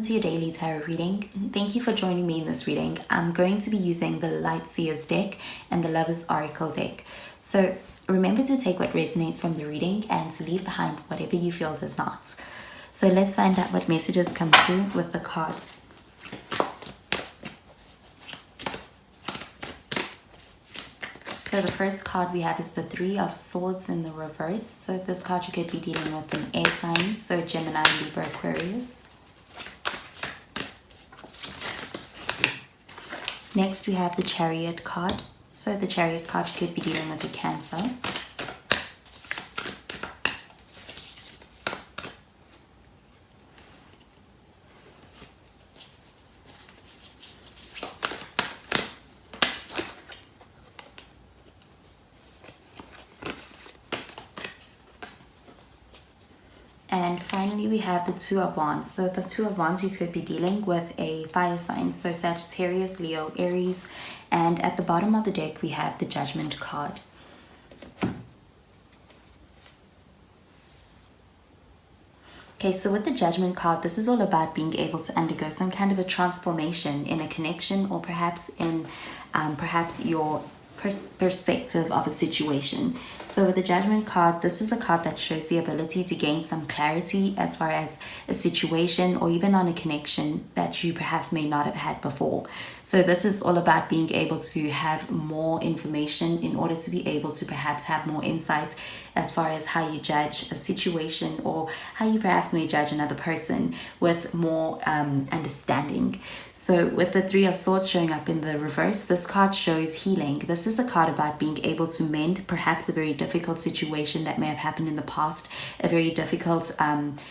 To your daily tarot reading. Thank you for joining me in this reading. I'm going to be using the Light Seers deck and the Lover's Oracle deck. So remember to take what resonates from the reading and to leave behind whatever you feel does not. So let's find out what messages come through with the cards. So the first card we have is the Three of Swords in the reverse. So this card you could be dealing with an air sign, so Gemini, Libra, Aquarius. Next we have the Chariot card. So the Chariot card could be dealing with a Cancer. And finally we have the Two of Wands. So the Two of Wands, you could be dealing with a fire sign, so Sagittarius, Leo, Aries. And at the bottom of the deck we have the Judgment card. Okay, so with the Judgment card, this is all about being able to undergo some kind of a transformation in a connection, or perhaps in perhaps your perspective of a situation. So with the Judgment card, this is a card that shows the ability to gain some clarity as far as a situation or even on a connection that you perhaps may not have had before. So this is all about being able to have more information in order to be able to perhaps have more insights as far as how you judge a situation, or how you perhaps may judge another person with more understanding. So with the Three of Swords showing up in the reverse, this card shows healing. This is a card about being able to mend perhaps a very difficult situation that may have happened in the past, a very difficult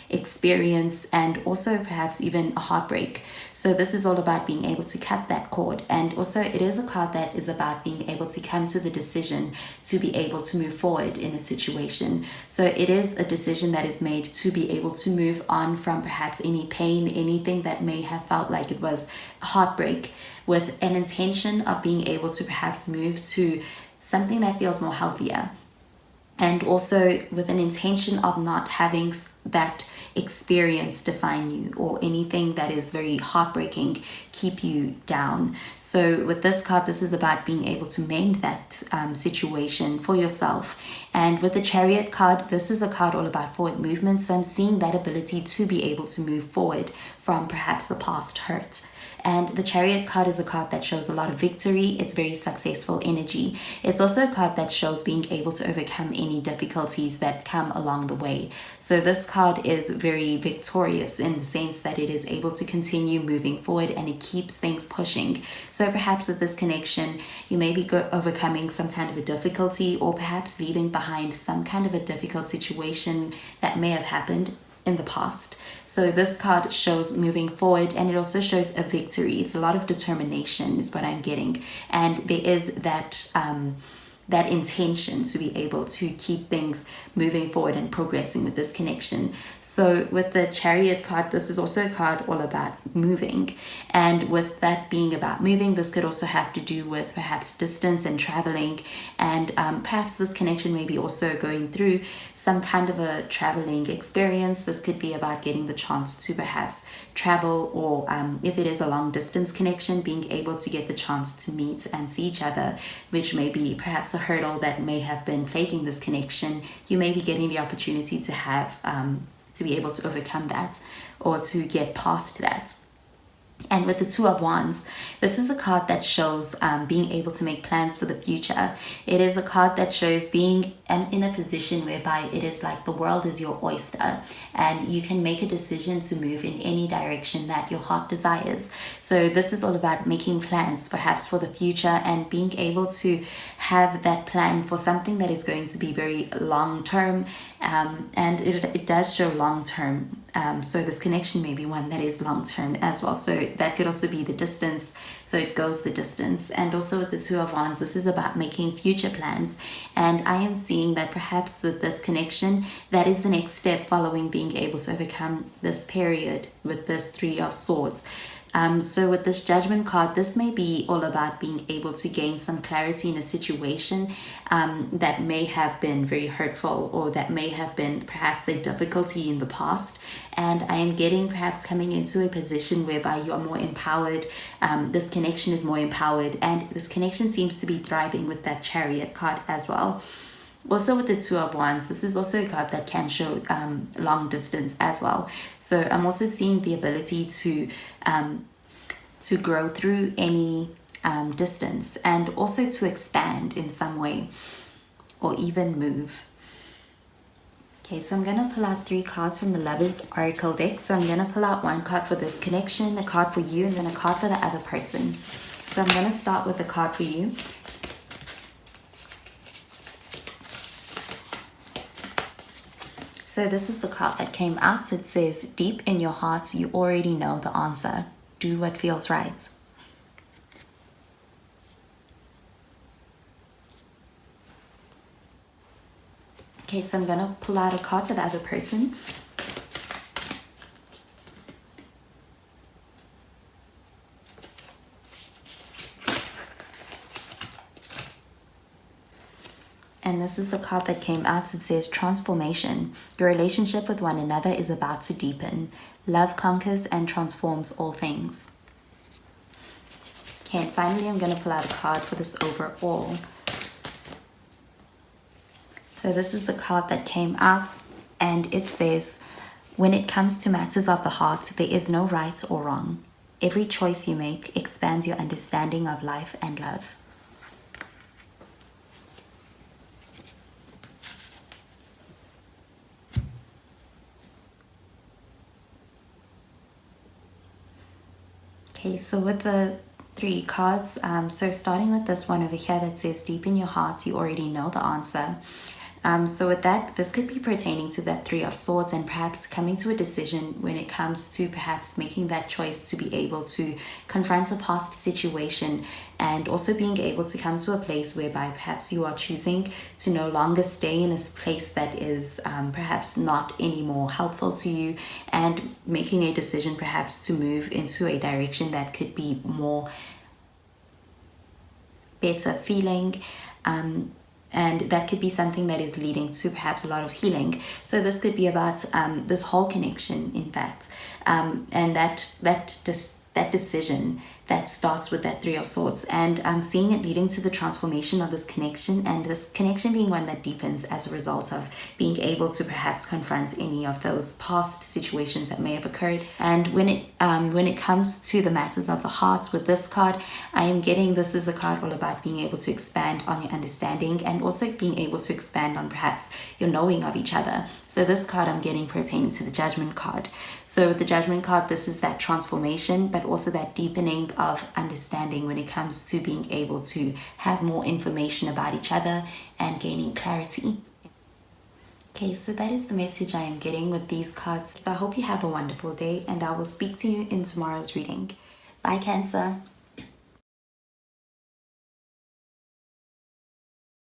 experience, and also perhaps even a heartbreak. So this is all about being able to cut that cord. And also it is a card that is about being able to come to the decision to be able to move forward in a situation. So it is a decision that is made to be able to move on from perhaps any pain, anything that may have felt like it was a heartbreak, with an intention of being able to perhaps move to something that feels more healthier. And also with an intention of not having that experience define you, or anything that is very heartbreaking keep you down. So with this card, this is about being able to mend that situation for yourself. And with the Chariot card, this is a card all about forward movement. So I'm seeing that ability to be able to move forward from perhaps the past hurt. And the Chariot card is a card that shows a lot of victory. It's very successful energy. It's also a card that shows being able to overcome any difficulties that come along the way. So this card is very victorious in the sense that it is able to continue moving forward, and it keeps things pushing. So perhaps with this connection, you may be overcoming some kind of a difficulty, or perhaps leaving behind some kind of a difficult situation that may have happened in the past. So this card shows moving forward, and it also shows a victory. It's a lot of determination is what I'm getting, and there is that that intention to be able to keep things moving forward and progressing with this connection. So with the Chariot card, this is also a card all about moving. And with that being about moving, this could also have to do with perhaps distance and traveling. And perhaps this connection may be also going through some kind of a traveling experience. This could be about getting the chance to perhaps travel, or if it is a long distance connection, being able to get the chance to meet and see each other, which may be perhaps a hurdle that may have been plaguing this connection. You may be getting the opportunity to have to be able to overcome that, or to get past that. And with the Two of Wands, this is a card that shows being able to make plans for the future. It is a card that shows being in a position whereby it is like the world is your oyster, and you can make a decision to move in any direction that your heart desires. So this is all about making plans perhaps for the future, and being able to have that plan for something that is going to be very long term, and it does show long term. So this connection may be one that is long term as well. So that could also be the distance. So it goes the distance. And also with the Two of Wands, this is about making future plans. And I am seeing that perhaps with this connection, that is the next step following being able to overcome this period with this Three of Swords. So with this Judgment card, this may be all about being able to gain some clarity in a situation that may have been very hurtful, or that may have been perhaps a difficulty in the past. And I am getting perhaps coming into a position whereby you are more empowered. This connection is more empowered, and this connection seems to be thriving with that Chariot card as well. Also with the Two of Wands, this is also a card that can show long distance as well. So I'm also seeing the ability to grow through any distance, and also to expand in some way, or even move. Okay, so I'm going to pull out 3 cards from the Lovers Oracle deck. So I'm going to pull out 1 card for this connection, a card for you, and then a card for the other person. So I'm going to start with the card for you. So this is the card that came out. It says, deep in your heart, you already know the answer. Do what feels right. Okay, so I'm going to pull out a card for the other person. And this is the card that came out. It says transformation. Your relationship with one another is about to deepen. Love conquers and transforms all things. Okay, and finally I'm going to pull out a card for this overall. So this is the card that came out, and it says, when it comes to matters of the heart, there is no right or wrong. Every choice you make expands your understanding of life and love. Okay, so with the 3 cards, so starting with this one over here that says deep in your heart, you already know the answer. So with that, this could be pertaining to that 3 of Swords, and perhaps coming to a decision when it comes to perhaps making that choice to be able to confront a past situation, and also being able to come to a place whereby perhaps you are choosing to no longer stay in a place that is perhaps not anymore helpful to you, and making a decision perhaps to move into a direction that could be more better feeling, and that could be something that is leading to perhaps a lot of healing. So this could be about this whole connection, in fact, and that decision that starts with that 3 of Swords, and I'm seeing it leading to the transformation of this connection, and this connection being one that deepens as a result of being able to perhaps confront any of those past situations that may have occurred. And when it comes to the matters of the heart with this card, I am getting this is a card all about being able to expand on your understanding, and also being able to expand on perhaps your knowing of each other. So this card I'm getting pertaining to the Judgment card. So with the Judgment card, this is that transformation, but also that deepening of understanding when it comes to being able to have more information about each other and gaining clarity. Okay, so that is the message I am getting with these cards. So I hope you have a wonderful day, and I will speak to you in tomorrow's reading. Bye, Cancer.